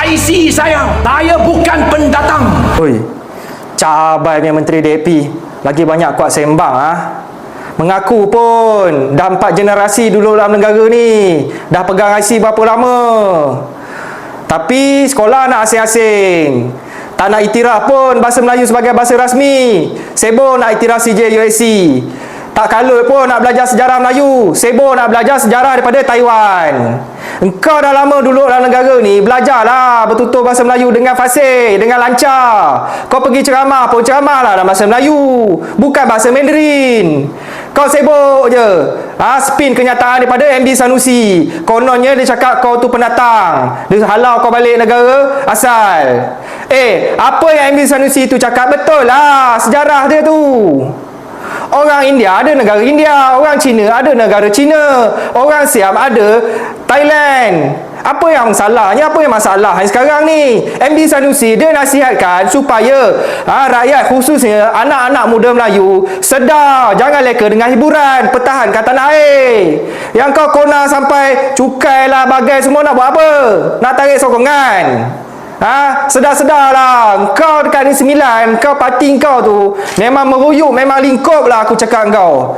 IC saya bukan pendatang. Oi, cabai punya Menteri DAP. Lagi banyak kuat sembang Mengaku pun dah 4 generasi dulu dalam negara ni. Dah pegang IC berapa lama. Tapi sekolah nak asing-asing. Tak nak iktiraf pun bahasa Melayu sebagai bahasa rasmi. Sibuk nak iktiraf CJUSC. Tak kalut pun nak belajar sejarah Melayu. Sibuk nak belajar sejarah daripada Taiwan. Engkau dah lama duduk dalam negara ni, belajarlah bertutur bahasa Melayu dengan fasih, dengan lancar. Kau pergi ceramah pun ceramahlah dalam bahasa Melayu, bukan bahasa Mandarin. Kau sibuk je spin kenyataan daripada MB Sanusi. Kononnya dia cakap kau tu pendatang, dia halau kau balik negara asal. Apa yang MB Sanusi tu cakap betul lah, sejarah dia tu. Orang India ada negara India, orang Cina ada negara Cina, orang Siam ada Thailand. Apa yang salahnya? Apa yang masalah sekarang ni? MB Sanusi dia nasihatkan supaya rakyat khususnya anak-anak muda Melayu sedar, jangan leka dengan hiburan, pertahankan tanah air. Yang kau kona sampai cukai lah, bagai semua nak buat apa? Nak tarik sokongan? Sedar-sedarlah. Kau dekat Negeri Sembilan, kau parti kau tu memang meruyuk, memang lingkup lah aku cakap kau.